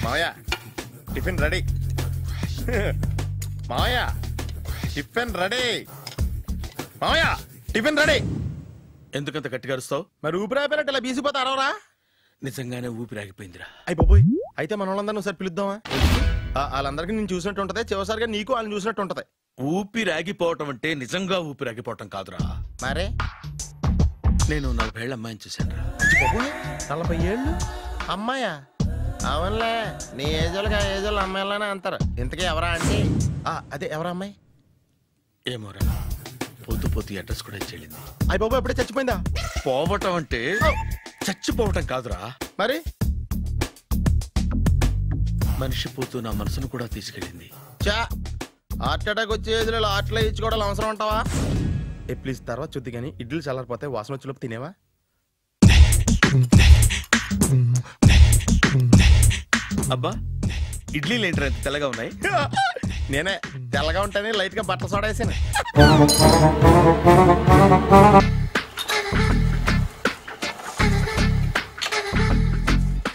మావయ్య tiffin ready. మావయ్య tiffin ready. మావయ్య టిఫిన్ రెడీ. ఎందుకంత గట్టిగా అరుస్తావు? మరి ఊపిరాయిపోయినట్టు ఇలా బీసిపోతే అరవరా? నిజంగానే ఊపిరాగిపోయిందిరా. అయ్యి బాబోయ్, అయితే మన వాళ్ళందరినీ ఒకసారి పిలుద్దామా? వాళ్ళందరికీ నేను చూసినట్టు ఉంటది, చివరిసారిగా నీకు వాళ్ళని చూసినట్టు ఉంటది. ఊపిరాగిపోవటం అంటే నిజంగా ఊపిరాగిపోవటం కాదురా. మరే నేను 40 ఏళ్ళ అమ్మాయిని చూశాను. 40 ఏళ్ళు అమ్మాయా? అవునులే, నీ ఏజోళ్ళకి ఆ ఏజోళ్ళు అమ్మాయిలానే అంటారు. ఇంతకీ ఎవరా అంటే? అదే ఎవరా అమ్మాయి? ఏమోరా, పొద్దు పొద్దు అడ్రస్ కూడా చెల్లింది. అయ్యి బాబు ఎప్పుడే చచ్చిపోయిందా? పోవటం అంటే చచ్చిపోవటం కాదురా, మరి మనిషి పోతూ నా మనసును కూడా తీసుకెళ్ళింది. చా, హార్ట్ అటాక్ వచ్చే ఏజ్లో హార్ట్లో ఇచ్చుకోవడం అవసరం అంటావా? ప్లీజ్ తర్వాత చూద్ది కానీ ఇడ్లీ చల్లారిపోతే వాసన వచ్చేలోపు తినేవా? అబ్బా, ఇడ్లీలు ఏంటంటే ఎంత తెల్లగా ఉన్నాయి? నేనే తెల్లగా ఉంటానే లైట్ గా బట్టలు సోడా వేసాను.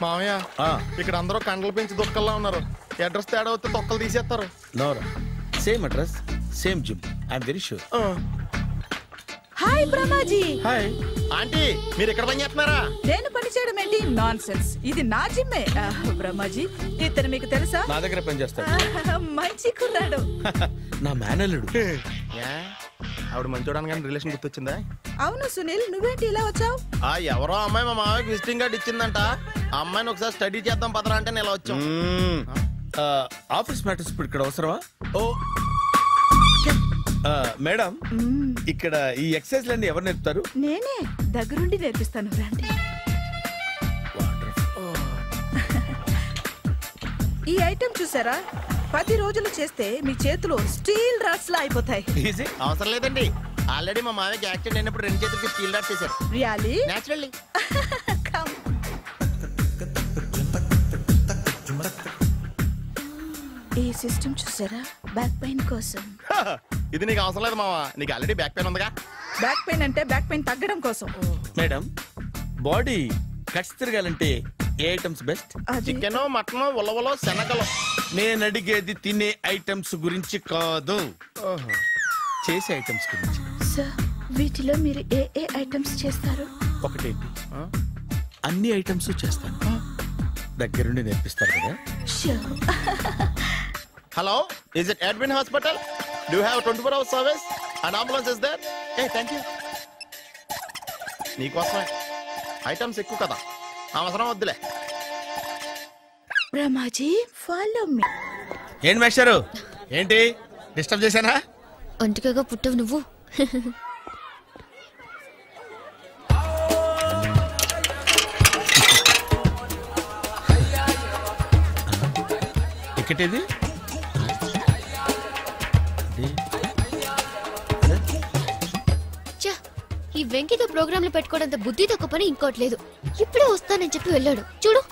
మామయ్య, ఇక్కడ అందరూ కండలు పెంచి దుక్కల్లా ఉన్నారు. అడ్రస్ తేడా వస్తే తొక్కలు తీసేస్తారు. నోరా, same address same gym, I'm very sure. Hi Brahmaji. Hi aunty, మీరు ఇక్కడ పని చేస్తున్నారా? నేను పని చేయడం ఏంటి? నాన్ సెన్స్, ఇది నా జిమ్మే. బ్రహ్మాజీ, ఇతను మీకు తెలుసా? నా దగ్గర పని చేస్తాడు. మంచి కుర్రాడు. నా మేనల్లుడు. ఆవిడ మంచి చూడడానికి రిలేషన్ గుర్తొచ్చిందా? అవును సునీల్, నువ్వేంటి ఇలా వచ్చావు? ఎవరో అమ్మాయి మా మామయ్యకి విజిటింగ్ కార్డు ఇచ్చిందంట. ఆ అమ్మాయిని ఒకసారి స్టడీ చేద్దాం పదరా అంటే నేను ఇలా వచ్చాం. ఆఫీస్ మ్యాటర్స్ ఇప్పుడు ఇక్కడ అవసరమా? ఓ మేడం, ఇక్కడ ఈ ఎక్సర్సైజ్ ఎవరు నేర్పుతారు? నేనే దగ్గరుండి నేర్పిస్తాను, రండి. ఈ ఐటెం చూసారా? 10 రోజులు చేస్తే మీ చేతులు స్టీల్ రాట్స్ లా అయిపోతాయి. అవసరం లేదండి, ఆల్రెడీ మా మామయ్యకి యాక్సిడెంట్ అయినప్పుడు 2 చేతులకి స్టీల్ రాట్స్ చేశారు. రియల్లీ? నేచురల్లీ. ఈ సిస్టమ్ చూసారా? బ్యాక్ పెయిన్ కోసం. ఇది నీకు అవసరం లేదు మావా, నీకు ఆల్రెడీ బ్యాక్ పెయిన్ ఉందిగా. బ్యాక్ పెయిన్ అంటే బ్యాక్ పెయిన్ తగ్గడం కోసం. మేడం, బాడీ కట్స్ తిరగాలంటే ఏ ఐటమ్స్ బెస్ట్? చికెన్, మటన్, ఉలవలో, శనగలు. నేను అడిగేది తినే ఐటమ్స్ గురించి కాదు, చేసే ఐటమ్స్ గురించి. సార్, వీటిలో మీరు ఏ ఏ ఐటమ్స్ చేస్తారు? ఒకటేంటి, అన్ని ఐటమ్స్ చేస్తాను. దగ్గరుండి నేర్పిస్తారు కదా. Hello, is it admin hospital? Do have 24 hours service? And ambulance is there? Thank you. నీకోసమే ఐటమ్స్ ఎక్కువ కదా, అవసరం వద్దులే. Brahmaji, follow me. ఏంటి మేస్టారు, ఏంటి డిస్టర్బ్ చేశానా? ఒంటికగా పుట్టవు నువ్వు. టికెట్ ఇది? ఈ వెంకితో ప్రోగ్రాంలు పెట్టుకోవడంత బుద్ధి తక్కువ పని ఇంకోట్లేదు. ఇప్పుడే వస్తానని చెప్పి వెళ్ళాడు చూడు,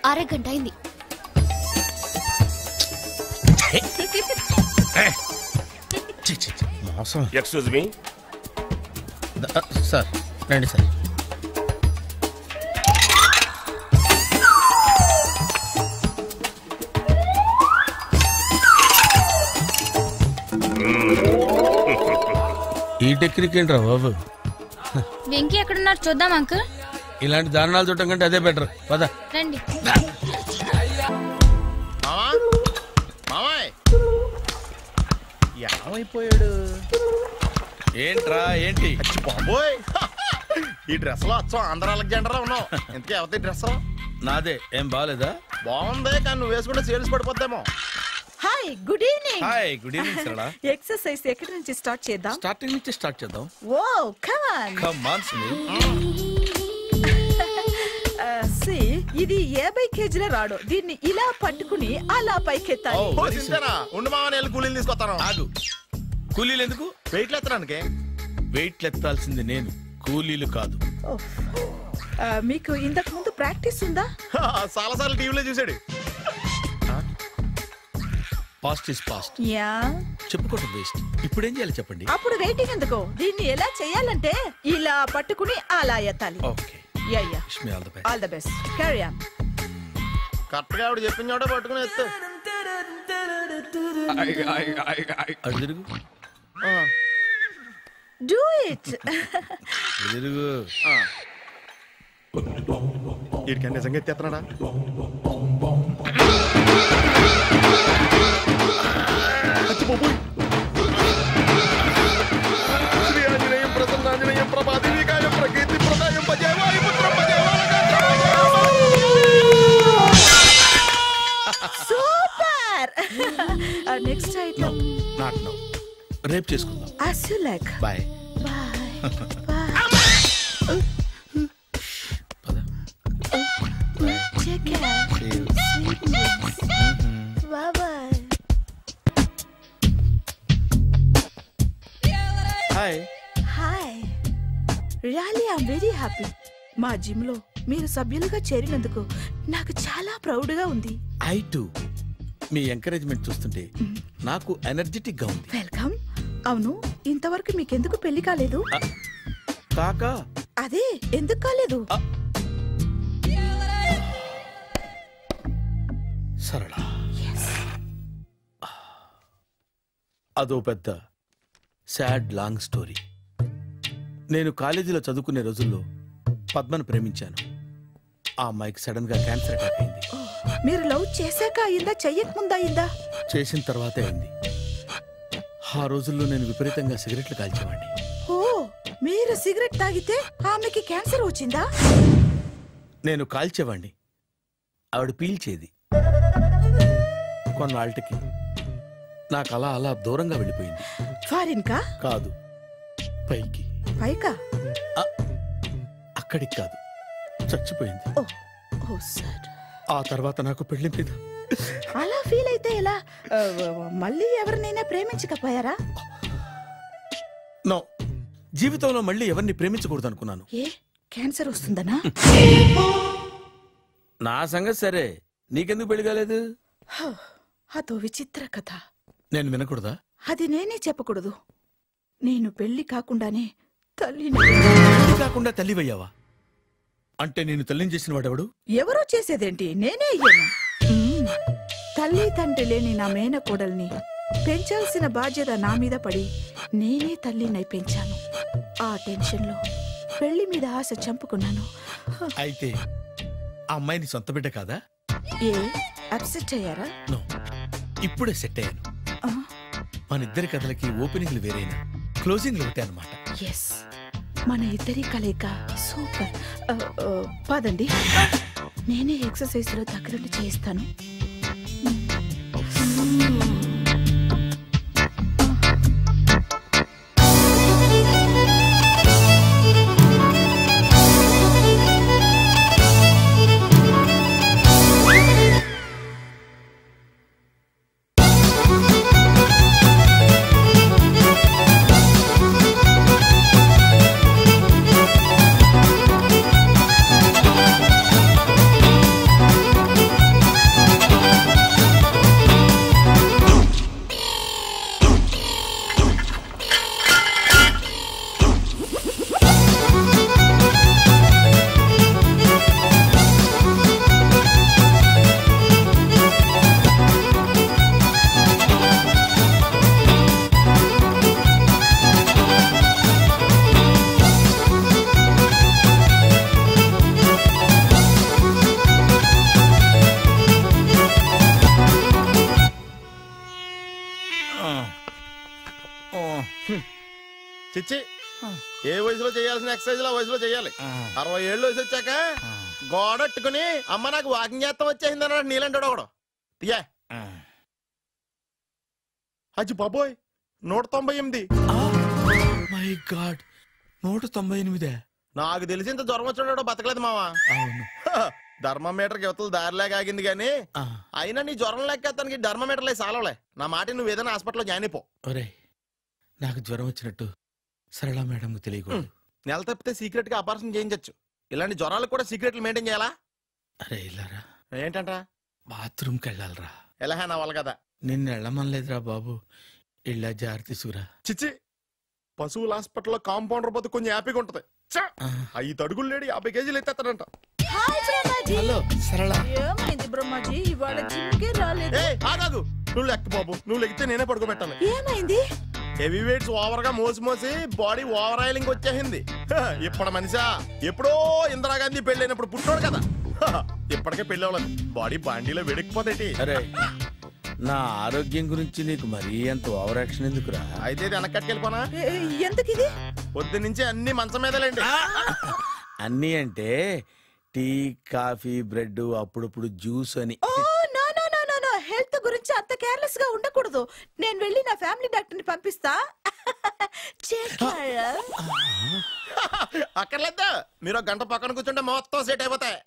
అరగంట అయింది. ఎక్స్క్యూజ్ మీ సార్, రండి సార్. ఈ టెక్నిక్ ఏంట్రా బాబు? వెంకీ ఎక్కడున్నారు చూద్దాం అంకుల్. ఇలాంటి దారుణాలు చూడటం కంటే అదే బెటర్. పద రండి. ఏమైపోయాడు? ఏంట్రా, ఏంటి? బాబోయ్, ఈ డ్రెస్ లో వచ్చాం ఆంధ్ర అలెగ్జాండర్ ఉన్నావు. ఇంతకీ ఎవరి డ్రెస్? నాదే. ఏం బాగాలేదా? బాగుంది, కానీ నువ్వు వేసుకుంటే సేల్స్ పడిపోద్దేమో. Hi, good evening. Hi, good evening Sarala. Exercise ఎక్కడి నుంచి స్టార్ట్ చేద్దాం? స్టార్టింగ్ నుంచి స్టార్ట్ చేద్దాం. Oh come on. Come on Sunil. ఇది 50 కేజీల రాడు. దీన్ని ఇలా పట్టుకుని అలా పైకెత్తాలి. ఉండు మామ, నేను కూలీలు తీసుకొస్తాను. ఆగు, కూలీలు ఎందుకు? వెయిట్లు ఎత్తడానికి. వెయిట్లు ఎత్తాల్సింది నేను, కూలీలు కాదు. మీకు ఇంతకు ముందు ప్రాక్టీస్ ఉందా? చాలా సార్లు టీవీలో చూసాడు. Past is past. యా, చెప్పుకోవడం వేస్ట్. ఇప్పుడు ఏం చేయాలి చెప్పండి. అప్పుడు వెయిటింగ్ ఎందుకు? దీన్ని ఎలా చేయాలంటే ఇలా పట్టుకుని అలా ఎత్తాలి. Okay, ya ya, wish me all the best. All the best. Carry on. Correct గా ఆవిడ చెప్పిన చోట పట్టుకుని ఎత్తు. అటు తిరుగు. Do it. తిరుగు. వీడికి నిజంగా ఎత్తేస్తున్నాడా? శ్రీ ఆంజనేయం ప్రసన్నాంజనేయం ప్రభాదేవికాయం ప్రకీర్తి ప్రదాయం భజేవాయి పుత్రం super. Next item. Not now. రేపు చేసుకుందాం. As you like. Bye. Bye. Bye. Take care. Sweet dreams. Bye bye. Hi. Hi. Really, I'm very happy. మా జిమ్ లో మీరు సభ్యులుగా చేరినందుకు నాకు చాలా ప్రౌడ్ గా ఉంది. I to. మీ ఎంకరేజ్మెంట్ చూస్తుంటే నాకు ఎనర్జెటిక్ గా ఉంది. వెల్కమ్. అవును, ఇంతవరకు మీకెందుకు పెళ్లి కాలేదు? కాకా. అదే ఎందుకు కాలేదు? సరళ, అదో పెద్ద సాడ్ లాంగ్ స్టోరీ. నేను కాలేజీలో చదువుకునే రోజుల్లో పద్మను ప్రేమించాను. ఆ అమ్మాయికి సడన్ గా క్యాన్సర్ అటాక్ అయింది. మీరు లవ్ చేశాక అయిందా, చెయ్యక ముందా అయిందా? చేసిన తర్వాతే అయింది. ఆ రోజుల్లో నేను విపరీతంగా సిగరెట్లు కాల్చేవాడిని. ఓ, మీరు సిగరెట్ తాగితే ఆమెకి క్యాన్సర్ వచ్చిందా? నేను కాల్చేవాణ్ణి, ఆవిడ పీల్చేది. కొన్నాళ్ళకి నాకు అలా అలా దూరంగా వెళ్ళిపోయింది. ఫారిన్ కా? కాదు, పైకి. పైకా? అక్కడికి కాదు, చచ్చిపోయింది. ఓ సార్. ఆ తర్వాత నాకు పెళ్లి మీద. అలా ఫీల్ అయితే ఎలా? మళ్ళీ ఎవరినైనా ప్రేమించకపోయారా? నో, జీవితంలో మళ్ళీ ఎవరిని ప్రేమించకూడదు అనుకున్నాను. ఏ, క్యాన్సర్ వస్తుందనా? నా సంగతి సరే, నీకెందుకు పెళ్లి కాలేదు? అదో విచిత్ర కథ. నేను వినకూడదా? అది నేనే చెప్పకూడదు. నేను పెళ్లి కాకుండానే తల్లిని. పెళ్లి కాకుండా తల్లివయ్యావా? అంటే నేను తల్లిని చేసిన వాడెవడు? ఎవరో చేసేదేంటి, నేనే అయ్యాను. తల్లి తండ్రి లేని నా మేనకోడల్ని పెంచాల్సిన బాధ్యత నా మీద పడి నేనే తల్లినై పెంచాను. ఆ టెన్షన్ లో పెళ్లి మీద ఆశ చంపుకున్నాను. అయితే ఆ అమ్మాయిని సొంత బిడ్డ కాదా? ఏ, అప్సెట్ అయ్యారా? నో, ఇప్పుడే సెట్ అయ్యాను. మన ఇద్దరి కథలకి ఓపెనింగ్లు వేరైనా క్లోజింగ్లు ఒకటే అన్నమాట. ఎస్, మన ఇద్దరి కలయిక సూపర్. పదండి, నేనే ఎక్సర్సైజ్ లో దగ్గరుండి చేయిస్తాను. చిచ్చి, ఏ వయసులో చేయాల్సిన ఎక్సర్సైజ్ ఆ వయసులో చేయాలి. 60 ఏళ్ళు వయసు వచ్చాక గోడట్టుకుని అమ్మ నాకు వాకింగ్ చేస్తాం వచ్చేసింది అన్నాడు నీలంటాడు ఒకడు. తీయా అచ్చి బాబోయ్, 198. My God, 198. నాకు తెలిసి ఇంత జ్వరం వచ్చాడో బతకలేదు మావా. అవును. ధర్మమీటర్ యువతలు దారిలాగా ఆగింది గానీ అయినా నీ జ్వరం లెక్క అతనికి ధర్మమీటర్లే సాలవలే. నా మాట నువ్వు ఏదైనా హాస్పిటల్లో జాయిన్ అయిపో. ఒరే, నాకు జ్వరం వచ్చినట్టు సరళ మేడం తెలియకూడదు. నెల తప్పితే సీక్రెట్ గా ఆపరేషన్ చేయించచ్చు. ఇలాంటి జ్వరాలకు కూడా సీక్రెట్లు మెయింటైన్ చేయాలా? అరే ఇల్లారా, ఏంటంట? బాత్రూమ్కి వెళ్ళాలరా. ఎలాహే నా వాళ్ళ కదా. నిన్ను వెళ్ళమనలేదురా బాబు, ఇళ్ళ జారి తీసుకురా. చిచ్చి, పశువుల హాస్పిటల్లో కాంపౌండర్ పోతే కొంచెం హ్యాపీగా ఉంటది. 5 అడుగులు లేడి 50 కేజీలు ఎత్తేస్తాడంట. హాయ్ బ్రహ్మాజీ. హలో సరళ. ఏమైంది బ్రహ్మాజీ, ఇవాళ జిమ్కే రాలేదు? ఆగాగు, నువ్వు లెక్క బాబు, నువ్వు లెక్కితే నేనే పడుకోబెట్టాను. ఏమైంది? హెవీ వెయిట్స్ ఓవర్ గా మోసి బాడీ ఓవర్ ఆయిలింగ్ వచ్చేసింది. ఇప్పుడు మనిషా ఎప్పుడో ఇందిరాగాంధీ పెళ్ళైనప్పుడు పుట్టాడు కదా, ఇప్పటికే పెళ్ళి అవ్వలేదు, బాడీ బాండీలో వెడికిపోతేటి. అరే నా ఆరోగ్యం గురించి నీకు మరీ అంత ఓవర్ యాక్షన్ ఎందుకురా? అయితే ఇది వెనకట్టుకెళ్ళిపోనా? ఎందుకు ఇది? పొద్దు నుంచి అన్ని మంచం మీదలేండి. అన్నీ అంటే టీ కాఫీ బ్రెడ్ అప్పుడప్పుడు జ్యూస్ అని. హెల్త్ గురించి అంత కేర్లెస్ గా ఉండకూడదు. నేను వెళ్ళి నా ఫ్యామిలీ డాక్టర్ ని పంపిస్తా. అక్కర్లేదా, మీరు ఒక గంట పక్కన కూర్చుంటే మొత్తం సెట్ అయిపోతాయి.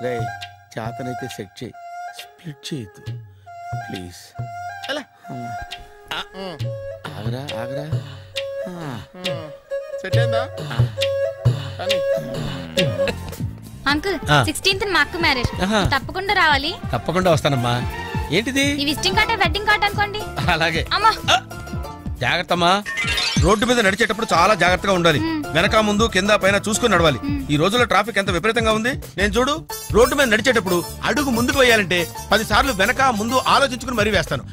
రే చేతనైతే సెట్ చేయి, స్ప్లిట్ చేయొద్దు ప్లీజ్. ఆగరా ఆగరా. సెట్ అయిందా? అంకుల్ 16th మా అక్క మ్యారేజ్, తప్పకుండా రావాలి. తప్పకుండా వస్తానమ్మా. ఏంటిది? ఈ విజిటింగ్ కార్డ్ వెడ్డింగ్ కార్డ్ అనుకోండి. అలాగే. అమ్మా జాగ్రత్తమ్మా, రోడ్డు మీద నడిచేటప్పుడు చాలా జాగ్రత్తగా ఉండాలి. వెనక ముందు కింద పైన చూసుకుని నడవాలి. ఈ రోజుల్లో ట్రాఫిక్ ఎంత విపరీతంగా ఉంది. నేను చూడు, రోడ్డు మీద నడిచేటప్పుడు అడుగు ముందుకు వేయాలంటే 10 సార్లు వెనక ముందు ఆలోచించుకుని మరీ వేస్తాను.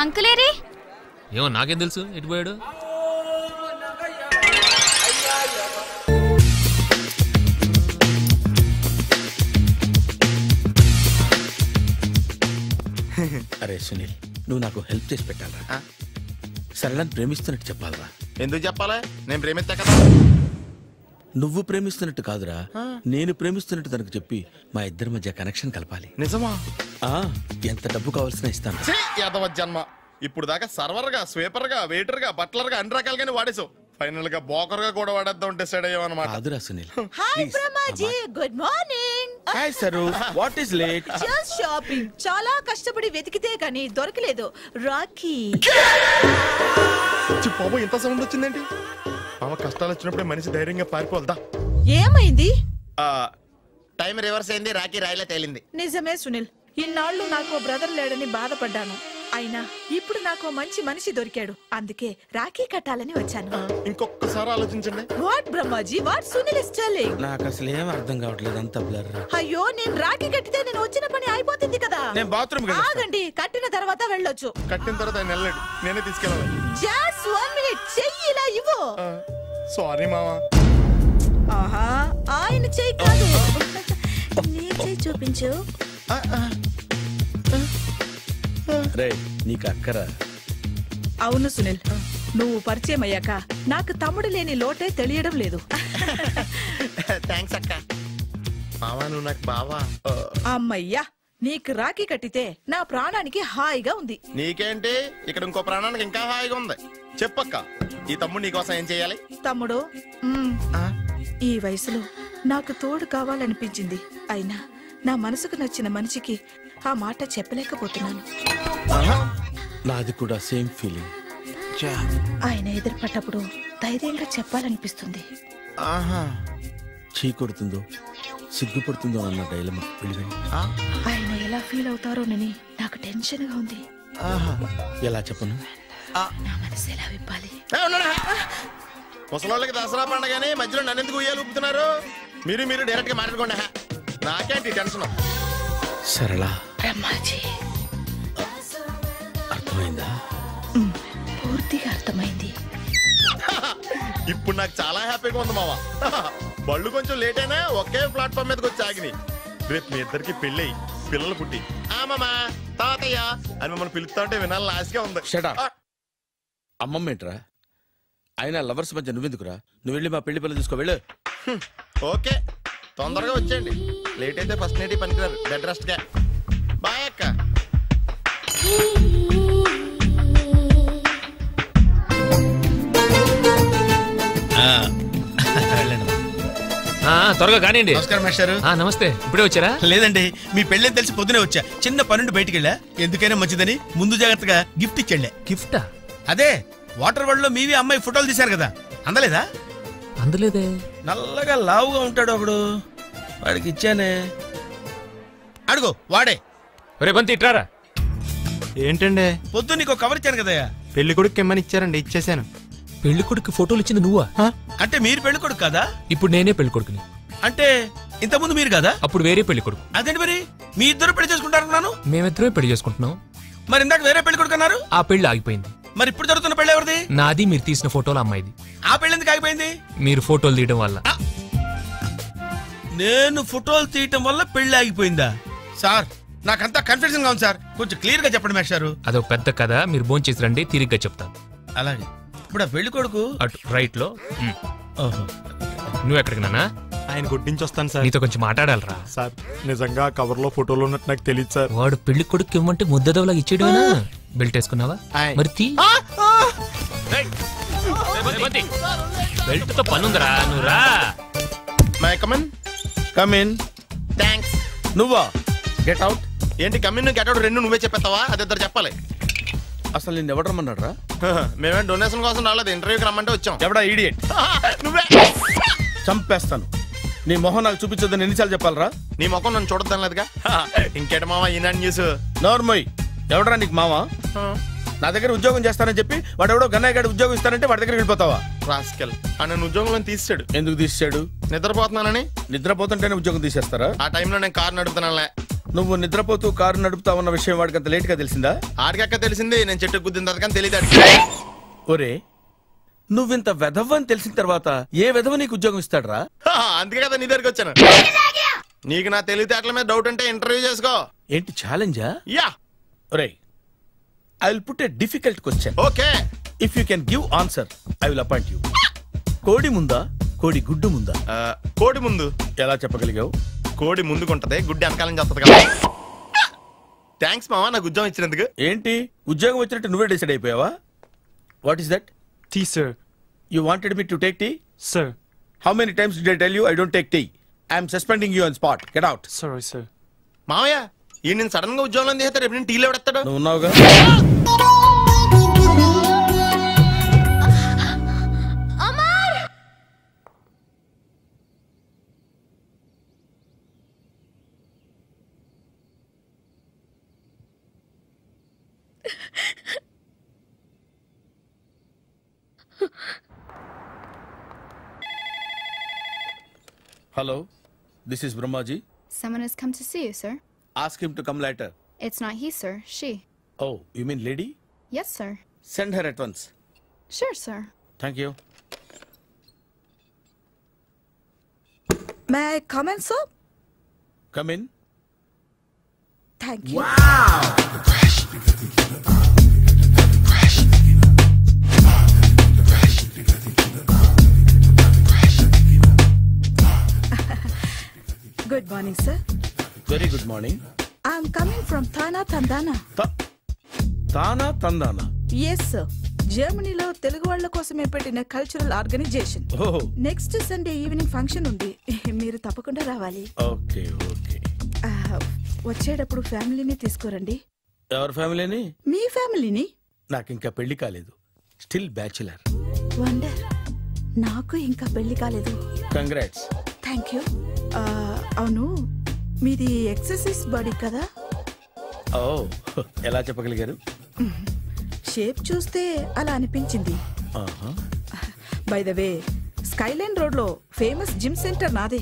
అంకులేరి ఏమో నాకేం తెలుసు ఎటు పోయాడు. అరే సునీల్, నువ్వు నాకు హెల్ప్ చేసి పెట్టాలరా. సరళని ప్రేమిస్తున్నట్టు చెప్పాలరా. ఎందుకు చెప్పాలి? నేను ప్రేమిస్తా కదా. నువ్వు ప్రేమిస్తున్నట్టు కాదురా, నేను ప్రేమిస్తున్నట్టు తనకు చెప్పి మా ఇద్దరి మధ్య కనెక్షన్ కలపాలి. నిజమా? ఎంత డబ్బు కావాల్సిన ఇస్తాను. యాదవ జన్మ, ఇప్పుడు దాకా సర్వర్ గా, స్వీపర్ గా, వెయిటర్ గా, బట్లర్ గా అన్ని రకాలుగానే వాడేసావు. ఫైనల్ గా బోకర్ గా కూడా వాడేద్దాం డిసైడ్ అయ్యామన్నమాట. కాదురా Sunil. Hi Brahmaji, good morning. Hi sir, what is late? Just shopping. చాలా కష్టపడి వెతికితే కానీ దొరకలేదు. రాఖీ. బాబు ఇంత సౌండ్ వచ్చిందేంటి? మామ కష్టాలు వచ్చినప్పుడే మనిషి ధైర్యంగా పారిపోవాలదా. ఏమైంది? టైం రివర్స్ అయింది, రాఖీ రాయిలా తేలింది. నిజమే సునీల్, ఇన్నాళ్ళు నాకు బ్రదర్ లేడని బాధపడ్డాను. అయినా ఇప్పుడు నాకు మంచి మనిషి దొరికాడు, అందుకే రాఖీ కట్టాలని వచ్చాను. ఇంకొకసారి ఆలోచించండి. What Brahmaji, what Sunil is telling? నాకు అసలు ఏం అర్థం కావట్లేదు, అంత బ్లర్. అయ్యో, నేను రాఖీ కట్టితే నేను వచ్చిన పని అయిపోతుంది కదా. నేను బాత్రూమ్ ఆగండి, కట్టిన తర్వాత వెళ్ళొచ్చు. కట్టిన తర్వాత ఆయన వెళ్ళండి, నేనే తీసుకెళ్ళాలి. జస్ట్ 1 minute, చెయ్యి ఇలా ఇవ్వు. సారీ మామా. ఆహా, ఆయన చెయ్యి కాదు, నీ చెయ్యి చూపించు. రే నీకు అక్కరా? అవును సునీల్, నువ్వు పరిచయం అయ్యాక నాకు తమ్ముడు లేని లోటే తెలియడం లేదు. థ్యాంక్స్ అక్క. మావా నువ్వు నాకు బావా. అమ్మయ్యా, నీకు రాఖీ కట్టితే నా ప్రాణానికి హాయిగా ఉంది. నీకేంటి, ఇక్కడ ఇంకో ప్రాణానికి ఇంకా హాయిగా ఉంది. చెప్పక్క, ఈ తమ్ముడు నీకోసం ఏం చెయ్యాలి? తమ్ముడు, ఈ వయసులో నాకు తోడు కావాలనిపించింది. అయినా నా మనసుకు నచ్చిన మనిషికి ఆ మాట చెప్పలేకపోతున్నాను. నాది కూడా సేమ్ ఫీలింగ్. ఆయన ఎదురుపడ్డప్పుడు ధైర్యంగా చెప్పాలనిపిస్తుంది. చీకొడుతుందో సిగ్గుపడుతుందో అన్న డైలమా. ఆయన ఎలా ఫీల్ అవుతారోనని నాకు టెన్షన్ గా ఉంది. ఎలా చెప్పను? నా మనసు ఎలా విప్పాలి? ముసలోళ్ళకి దసరా పండగని మధ్యలో నన్ను ఎందుకు ఉయ్యాలు ఊపుతున్నారు? మీరు డైరెక్ట్ గా మాట్లాడుకోండి, నాకేంటి టెన్షన్. సరళ, బ్రహ్మాజీ, అర్థమైందా? పూర్తిగా అర్థమైంది. ఇప్పుడు నాకు చాలా హ్యాపీగా ఉంది మావా. బళ్ళు కొంచెం లేట్ అయినా ఒకే ప్లాట్ఫామ్ మీదకి వచ్చి ఆగినాయి. రేపు మీ ఇద్దరికి పెళ్ళి పిల్లలు పుట్టి మామా తాతయ్య అని మమ్మల్ని పిలుస్తా ఉంటే వినాలని ఆశగా ఉంది. అమ్మమ్మ ఏంట్రా? అయినా లవర్స్ మధ్య నువ్వెందుకురా? నువ్వు వెళ్ళి మా పెళ్లి పిల్లలు తీసుకో వెళ్ళు. ఓకే, తొందరగా వచ్చేయండి. లేట్ అయితే ఫస్ట్ నైట్ పనికిరారు, బెడ్ రెస్ట్ గా. బాయ్ అక్క. త్వరగా కానివ్వండి. నమస్కారం మాస్టారు. నమస్తే, ఇప్పుడే వచ్చారా? లేదండి, మీ పెళ్ళని తెలిసి పొద్దునే వచ్చా. చిన్న పనుండి బయటికి వెళ్ళా, ఎందుకైనా మంచిదని ముందు జాగ్రత్తగా గిఫ్ట్ ఇచ్చాళ్లే. గిఫ్టా? అదే వాటర్ వరల్డ్ లో మీవి అమ్మాయి ఫోటోలు తీశారు కదా, అందలేదా? అందలేదే. నల్లగా లావుగా ఉంటాడు ఒకడు, వాడికి ఇచ్చానే. అడుగు వాడే. ఒరే బంతి ఇట్రారా. ఏంటండి? పొద్దు నీకు కవర్ ఇచ్చాను కదయ్యా. పెళ్లి కొడుకు కిమ్మని ఇచ్చారండి, ఇచ్చేసాను. పెళ్లి కొడుకు ఫోటోలు ఇచ్చింది నువ్వా? అంటే మీరు పెళ్లి కొడుకు కదా? ఇప్పుడు నేనే పెళ్లి కొడుకుని. అంటే ఇంతకుముందు మీరు కదా? అప్పుడు వేరే పెళ్లి కొడుకు. అదేంటి మరి మీ ఇద్దరు పెళ్లి చేసుకుంటారన్నాను? మేమిద్దరే పెళ్లి చేసుకుంటున్నాం. మరి ఇందాక వేరే పెళ్లి కొడుకు అన్నారు? ఆ పెళ్లి ఆగిపోయింది. మరి ఇప్పుడు జరుగుతున్న పెళ్లి ఎవరిది? నాది. మీరు తీసిన ఫోటోలు అమ్మాయిది. ఆ పెళ్లి ఎందుకు ఆగిపోయింది? మీరు ఫోటోలు తీయడం వల్ల. నేను ఫోటోలు తీయటం వల్ల పెళ్లి ఆగిపోయిందా? సార్ నాకంతా కన్ఫ్యూజన్ గా ఉంది సార్, కొంచెం క్లియర్ గా చెప్పండి మేస్టారు. అదొక పెద్ద కథ, మీరు భోంచేసి చేసి రండి, తిరిగ్గా చెప్తాను. అలాగే. ఇప్పుడు ఆ పెళ్లి కొడుకు అటు రైట్ లో. ఓహో. నువ్వు ఎక్కడికి నాన్న? ఆయన గుడ్డించి వస్తాను సార్. నీతో కొంచెం మాట్లాడాలరా. సార్ నిజంగా కవర్ లో ఫోటోలు ఉన్నట్టు నాకు తెలియదు సార్. వాడు పెళ్లి కొడుకు ఇవ్వమంటే ముద్దదవలాగా ఇచ్చేయడమేనా? బెల్ట్ వేసుకున్నావా? మరి తీ. బెల్ట్ తో పనుందిరా, నువ్వు రా. My come on. కమిన్. థ్యాంక్స్. నువ్వా? Get out. ఏంటి కమిన్ గెట్ అవుట్ రెండు నువ్వే చెప్పేస్తావా? అది ఇద్దరు చెప్పాలి. అసలు నేను ఎవరు రమ్మన్నాడు రా? మేమే డొనేషన్ కోసం రాలేదు, ఇంటర్వ్యూకి రమ్మంటే వచ్చాం. ఎవడా ఈడియట్? నువ్వే. చంపేస్తాను. నీ మొహం నాకు చూపించొద్దని ఎన్నిసార్లు చెప్పాలరా? నీ ముఖం నన్ను చూడద్దాం లేదుగా. ఇంకేట మామ ఈనాడు న్యూస్. నోర్మోయ్. ఎవడరా నీకు మావా? నా దగ్గర ఉద్యోగం చేస్తానని చెప్పి వాడెవడో గన్నయ్య గారి ఉద్యోగం ఇస్తానంటే వాడి దగ్గర వెళ్ళిపోతావా? రాస్కెల్. నన్ను ఉద్యోగంలో తీసాడు. ఎందుకు తీసాడు? నిద్రపోతున్నానని. నిద్రపోతుంటేనే ఉద్యోగం తీసేస్తారా? ఆ టైంలో నేను కారు నడుపుతున్నానులే. నువ్వు నిద్రపోతూ కారు నడుపుతావన్న విషయం వాడికి అంత లేట్ గా తెలిసిందా? ఆడికక్క తెలిసింది, నేను చెట్టు గుద్దిన తర్వాత కానీ తెలియదు. ఒరే, నువ్వింత వెధవని తెలిసిన తర్వాత ఏ వెధవ నీకు ఉద్యోగం ఇస్తాడరా? అందుకే కదా నీ దగ్గరికి వచ్చాను. నీకు నా తెలివితేటల మీద డౌట్ అంటే ఇంటర్వ్యూ చేసుకో. ఏంటి ఛాలెంజా? యా. ఒరే, I will put a difficult question. Okay. If you can give answer I will appoint you. కోడి ముందా, కోడి గుడ్డు ముందా? కోడి ముందు. ఎలా చెప్పగలిగావు? కోడి ముందుకుంటది, గుడ్డి వెనకాలం చేస్తుంది కదా. థ్యాంక్స్ మామా నాకు ఉద్యోగం ఇచ్చినందుకు. ఏంటి ఉద్యోగం వచ్చినట్టు నువ్వే డిసైడ్ అయిపోయావా? What is that? Tea sir. You wanted me to take tea? Sir. How many times did I tell you I don't take tea? I am suspending you on spot. Get out. Sorry, sir. మామయ్య ఈ నేను sudden గా ఉద్యోగంలో తీస్తాడు, రేపు నేను టీలో పెడతాడు. నువ్వు ఉన్నావుగా. Hello, this is Brahmaji. Someone has come to see you, sir. Ask him to come later. It's not he, sir. She. Oh, you mean lady? Yes, sir. Send her at once. Sure, sir. Thank you. May I come in, sir? Come in. Thank you. Good morning, sir. Very good morning. I'm coming from Thana, Tandana. Thana, Tandana. Yes, sir. జర్మనీలో తెలుగు వాళ్ళ కోసమే పెట్టిన cultural organisation. Next Sunday evening function ఉంది, మీరు తప్పకుండా రావాలి. Okay okay. వచ్చేటప్పుడు ఫ్యామిలీని తీసుకురండి. ఎవరి ఫ్యామిలీని? మీ ఫ్యామిలీని. నాకు ఇంకా పెళ్లి కాలేదు, స్టిల్ బ్యాచులర్. వండర్. నాకు ఇంకా పెళ్లి కాలేదు. కంగ్రాట్స్. Thank you. అవును, మీది ఎక్సర్సైజ్ బాడీ కదా? ఓ, ఎలా చెప్పగలిగారు? షేప్ చూస్తే అలా అనిపించింది. By the way, Skyline road లో ఫేమస్ జిమ్ సెంటర్ నాదే.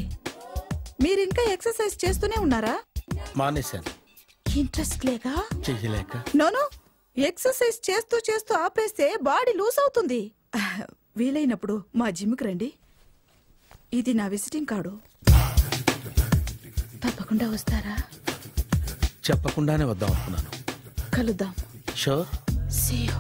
మీరు ఇంకా ఎక్సర్సైజ్ చేస్తూనే ఉన్నారా? మానేశాను. ఇంట్రెస్ట్ లేక? చెయ్యలేక. నోను, ఎక్సర్సైజ్ చేస్తూ చేస్తూ ఆపేస్తే బాడీ లూజ్ అవుతుంది. వీలైనప్పుడు మా జిమ్కి రండి. ఇది నా విజిటింగ్ కార్డు. తప్పకుండా వస్తారా? చెప్పకుండానే వద్దాం అనుకున్నాను. కలుద్దాం. షూర్. See you.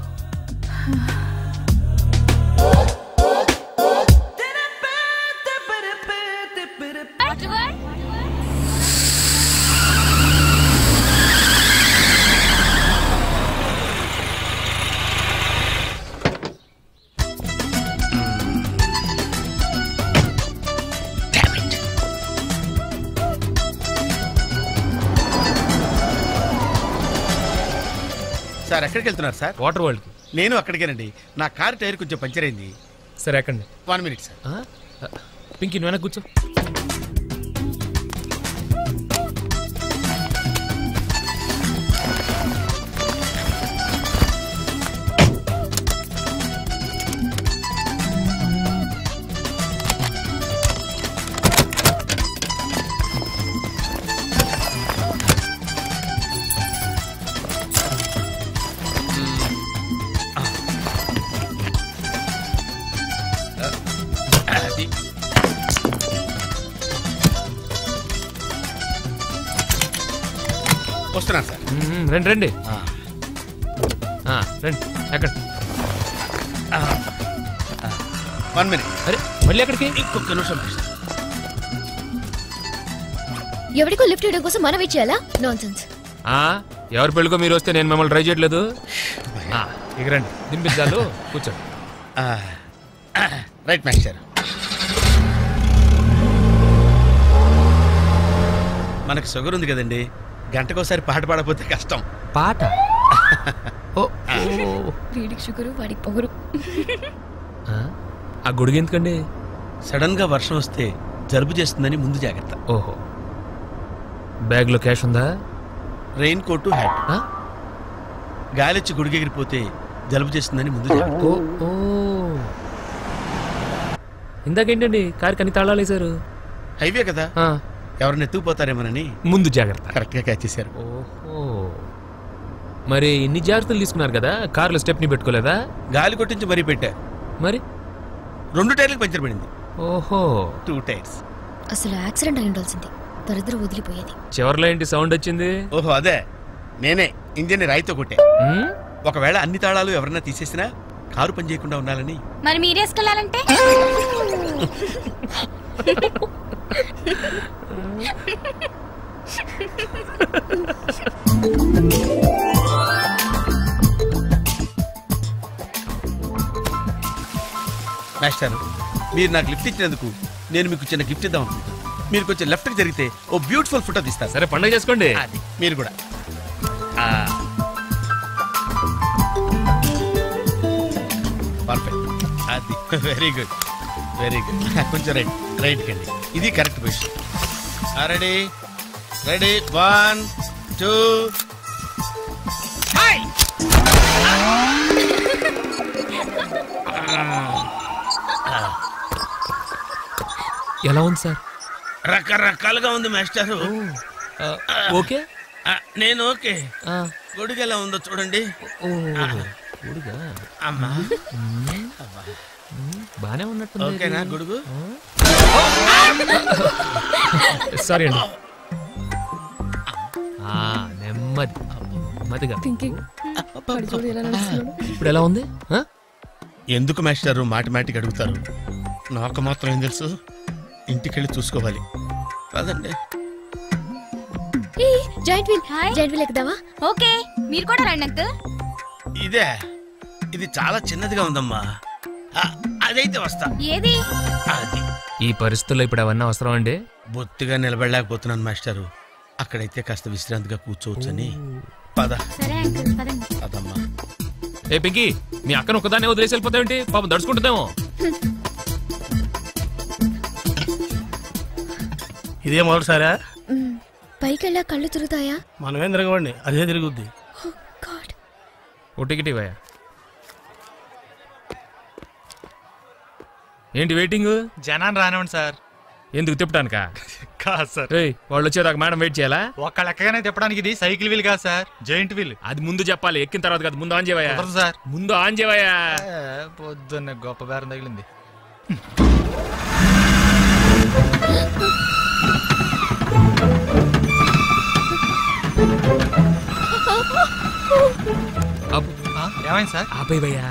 సార్ ఎక్కడికి వెళ్తున్నారు సార్? Water world. నేను అక్కడికేనండి. నా కారు టైర్ కొంచెం పంచర్ అయింది. సరే ఎక్కండి. 1 minute సార్. పింకీ నువ్వు వెనక్కి కూర్చో. అది వస్తున్నాను సార్. రండి రండి రండి. ఎక్కడ 1 minute. అరే మళ్ళీ ఎక్కడికి? ఇంకొక నిమిషం. ఎవరికో లిఫ్ట్ ఇవ్వడం కోసం మనం ఇచ్చేయాలా? నాన్సెన్స్. ఎవరి పెళ్ళికో మీరు వస్తే నేను మిమ్మల్ని ట్రై చేయట్లేదు. ఇక రండి దింపించాలు కూర్చోండి. Right master. మనకు షుగర్ ఉంది కదండి, గంటకోసారి పాట పాడకపోతే కష్టం. పాట? వీడికి షుగరు వాడికి పొగరు. ఆ గొడుగు ఎందుకండి? సడన్ గా వర్షం వస్తే జలుబు చేస్తుందని ముందు జాగ్రత్త. ఓహో. బ్యాగ్ లో క్యాష్ ఉందా? Raincoat, hat. గాలిచ్చి గుడిగెగిరిపోతే జలుబు చేస్తుందని ముందు జాగ్రత్త. ఇందాకేంటండి కారుకి అన్ని తాళాలు వేశారు? హైవే కదా, ఎవరిని ఎత్తుకుపోతారేమోనని ముందు జాగ్రత్త. కరెక్ట్ గా క్యాచ్ చేశారు. ఓహో. మరి ఇన్ని జాగ్రత్తలు తీసుకున్నారు కదా, కారులో స్టెప్ని పెట్టుకోలేదా? గాలి కొట్టించి మరీ పెట్టా. మరి 2 టైర్లకు పంచర్ పడింది. ఓహో. 2 టైర్స్. అసలు యాక్సిడెంట్ అయి ఉండాల్సింది, దరిద్రం వదిలిపోయేది. చివర్లో ఏంటి సౌండ్ వచ్చింది? ఓహో అదే, నేనే ఇంజన్ రాయితో కొట్టే. ఒకవేళ అన్ని తాళాలు ఎవరన్నా తీసేసినా కారు పని చేయకుండా ఉండాలని. మరి మీరేసుకెళ్ళాలంటే? మాస్టర్, మీరు నాకు లిఫ్ట్ ఇచ్చినందుకు నేను మీకు చిన్న గిఫ్ట్ ఇద్దాం అనుకుంటున్నాను. మీరు కొంచెం లెఫ్ట్కి జరిగితే ఓ బ్యూటిఫుల్ ఫోటో తీస్తారు. సరే పండుగ చేసుకోండి. అది మీరు కూడా. పర్ఫెక్ట్. అది వెరీ గుడ్, వెరీ గుడ్. కొంచెం రైట్ కండి, ఇది కరెక్ట్ పొజిషన్. Ready ready 1 2. ఎలా ఉంది సార్? రకరకాలుగా ఉంది మాస్టారు. ఓకే, నేను ఓకే. గొడుగు ఎలా ఉందో చూడండి. గొడుగా? అమ్మా బానే ఉన్నట్టు. ఓకేనా గొడుగు? సారీ అండి. నెమ్మదిగా. ఇప్పుడు ఎలా ఉంది? ఎందుకు మాస్టారు మాటిమాటికి అడుగుతారు? నాకు మాత్రం ఏం తెలుసు, ఇంటికెళ్ళి చూసుకోవాలి. కాదండి. Joint wheel ఎక్కుదామా? ఓకే, మీరు కూడా రండి అంకుల్. ఇదే, ఇది చాలా చిన్నదిగా ఉందమ్మా. అదైతే వస్తా. ఏది? అది. ఈ పరిస్థితుల్లో ఇప్పుడు అవన్నీ అవసరం అండి? బొత్తిగా నిలబడలేకపోతున్నాను మాస్టారు. అక్కడైతే కాస్త విశ్రాంతిగా కూర్చోవచ్చని. పద. సరే అంకుల్, పదండి. పదమ్మా. ఏ పింకీ, మీ అక్కను ఒకదాన్ని వదిలేసి వెళ్ళిపోతావేంటి? పాపం దడుచుకుంటుందేమో. ఇదే మొదటిసారా? పైకెళ్ళా కళ్ళు తిరుగుతాయా? మనమేం తిరగవండి, అదే తిరుగుద్ది. ఓ టికెట్ ఇవ్వయా. ఏంటి వెయిటింగ్? జనాన్ని రానివ్వండి సార్. ఎందుకు తిప్పటానికా? కాదు సార్. వాళ్ళు వచ్చేదాకా మేడం వెయిట్ చేయాలా? ఒక్క లెక్కగానే తిప్పడానికి ఇది సైకిల్ వీల్ కాదు సార్, జైంట్ వీల్. అది ముందు చెప్పాలి, ఎక్కిన తర్వాత కాదు. ముందు ఆన్ చేయవయ్యా సార్. ముందు ఆన్ చేయవయ్యా. పొద్దున్న గొప్ప బేరం తగిలింది. ఏమైంది సార్? ఆపేవయ్యా.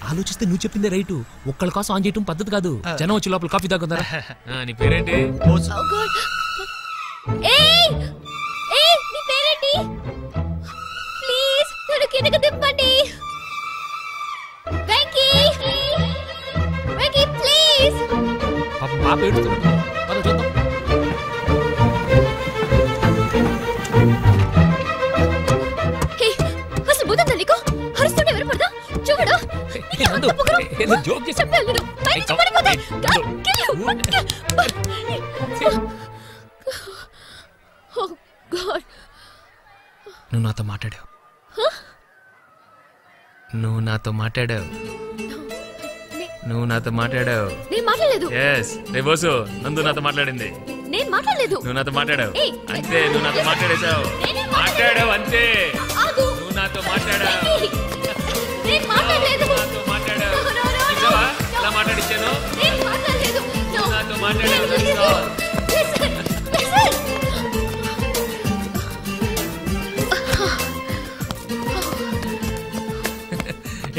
ఆలోచిస్తే నువ్వు చెప్పిందే రైటు. ఒక్కళ్ళ కోసం ఆన్ చేయటం పద్ధతి కాదు. జనం వచ్చి లోపల కాఫీ తాగుతారా? నీ పేరేంటి? ప్లీజ్ నన్ను కిందకి దింపండి. వెంకీ, వెంకీ ప్లీజ్. పాప ఏడుతుంది. పద చూద్దాం. అసలు బుద్ధుందా నీకు? హరిస్తుంటే ఎవరు పడదా? చూడు. నువ్వు నాతో మాట్లాడావు. నువ్వు నాతో మాట్లాడావు. నువ్వు నాతో మాట్లాడావు. నేను మాట్లాడలేదు. ఎస్ రేబోసు నందు నాతో మాట్లాడింది. నేను మాట్లాడలేదు. నువ్వు నాతో మాట్లాడావు. అంతే, నువ్వు నాతో మాట్లాడేశావు. మాట్లాడావు అంతే. నువ్వు నాతో మాట్లాడావు. నేను మాట్లాడలేదు. నాతో మాట్లాడావు. నిజమా? ఇలా మాట్లాడిచ్చాను.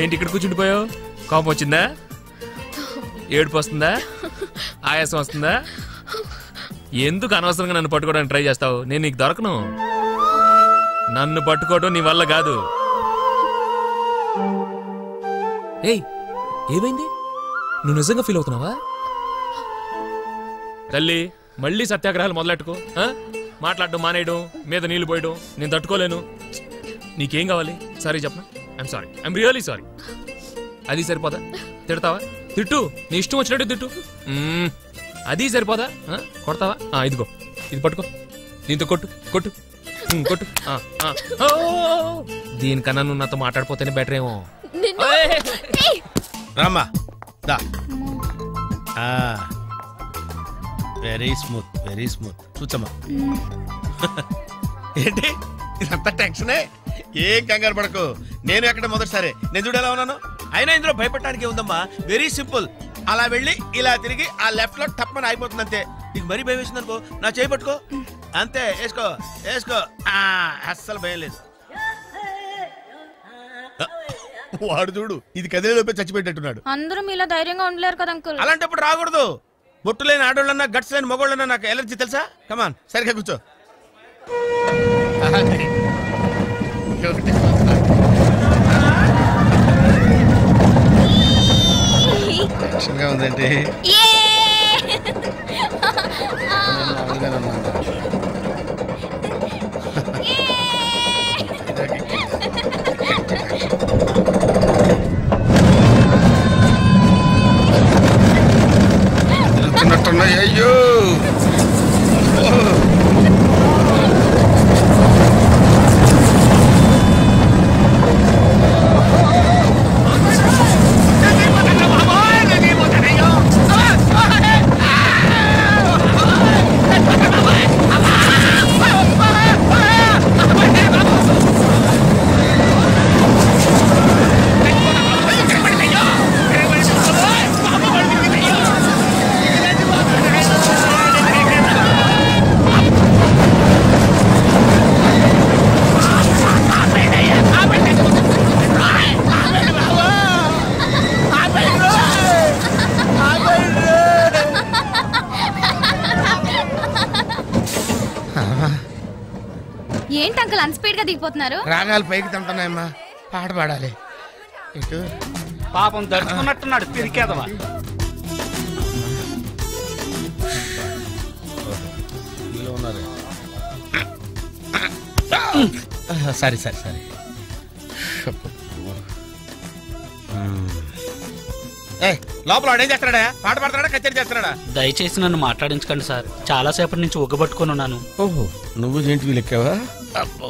ఏంటి ఇక్కడ కూర్చుండిపోయావు? కోపం వచ్చిందా? ఏడుపు వస్తుందా? ఆయాసం వస్తుందా? ఎందుకు అనవసరంగా నన్ను పట్టుకోవడానికి ట్రై చేస్తావు? నేను నీకు దొరకను. నన్ను పట్టుకోవడం నీ వల్ల కాదు. ఏయ్, ఏమైంది? నువ్వు నిజంగా ఫీల్ అవుతున్నావా? తల్లి, మళ్ళీ సత్యాగ్రహాలు మొదలెట్టుకో. మాట్లాడడం మానేయడం, మీద నీళ్లు పోయడం నేను తట్టుకోలేను. నీకేం కావాలి? సారీ చెప్పనా? I'm sorry, I'm really sorry. అది సరిపోదా? తిడతావా? తిట్టు, నీ ఇష్టం వచ్చినట్టు తిట్టు. అది సరిపోదా? కొడతావా? ఇదిగో, ఇది పట్టుకో, దీంతో కొట్టు కొట్టు కొట్టు. దీనికన్నా నువ్వు నాతో మాట్లాడిపోతేనే బెటర్ ఏమో. రామ్మా, దా. Very smooth, very smooth. చూచమ్మా. ఏంటి ఇదంతా టెన్షనే? ఏం కంగారు పడకు. నేను ఎక్కడ మొదటిసారి నేను చూడు ఎలా ఉన్నాను. అయినా ఇందులో భయపడటానికి ఉందమ్మా. Very simple. అలా వెళ్ళి ఇలా తిరిగి ఆ లెఫ్ట్ లో టప్పని అయిపోతుంది అంతే. నీకు మరీ భయం వేసింది అనుకో, నా చేయి పట్టుకో అంతే. వేసుకో వేసుకో. అస్సలు భయం లేదు. వాడు చూడు, ఇది కదిలేలోపే చచ్చిపెట్టేట్టున్నాడు. అందరూ మీలా ధైర్యంగా ఉండలేరు కదా అంకుల్. అలాంటప్పుడు రాకూడదు. బొట్టు లేని ఆడోళ్ళన్నా, గట్స్ లేని మగోళ్ళన్నా నాకు ఎలర్జీ తెలుసా? కమాన్, సరిగ్గా కూర్చో. టెన్షన్గా ఉందండి. అయ్యో, ఏంటి అంకుల్ అన్స్పీడ్ గా దిగిపోతున్నారు? రాగాలు పైకి తంటున్నాయమ్మా, పాట పాడాలి. ఇటు పాపం దడుచుకున్నట్టున్నాడు పిరికేదవా. సరే సరే సరే. లోపల ఏం చేస్తున్నాడా? పాట పాడుతున్నాడా, కచేరీ చేస్తున్నాడా? దయచేసి నన్ను మాట్లాడించకండి సార్. చాలా సేపటి నుంచి ఉగ్గబట్టుకొని ఉన్నాను. ఓహో, నువ్వు ఏంటి లెక్కావా? అబ్బో,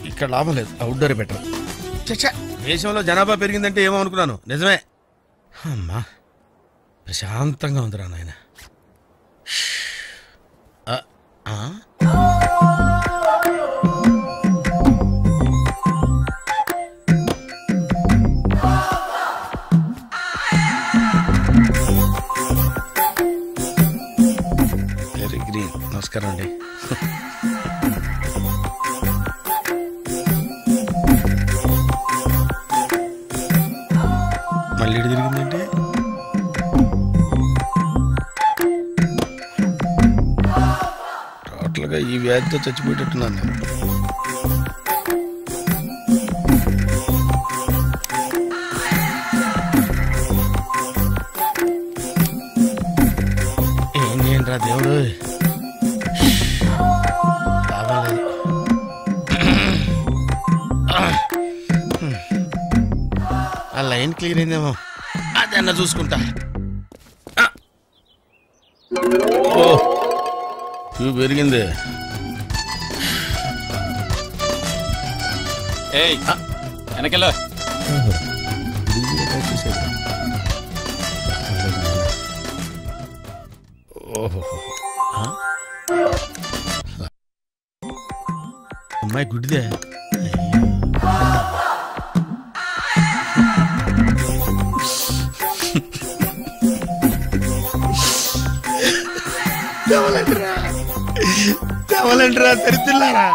ఇక్కడ లాభం లేదు. Outdoor better. చచ్చా, దేశంలో జనాభా పెరిగిందంటే ఏమో అనుకున్నాను. నిజమే. అమ్మా, ప్రశాంతంగా ఉందిరా నాయన. Very green. నమస్కారం అండి. మళ్ళీ తిరిగిందండి. టోటల్గా ఈ వ్యాధితో చచ్చిపోయేటట్టున్నాను నేను. ఏం చేయండిరా దేవుడు, బాగాలేదు. ఆ లైన్ క్లియర్ అయిందేమో, అదన్నా చూసుకుంటా. ఓ, ఇవి పెరిగింది. వెనకెళ్ళ ఓహో, అమ్మాయి గుడ్డిదే. దరిద్రులారా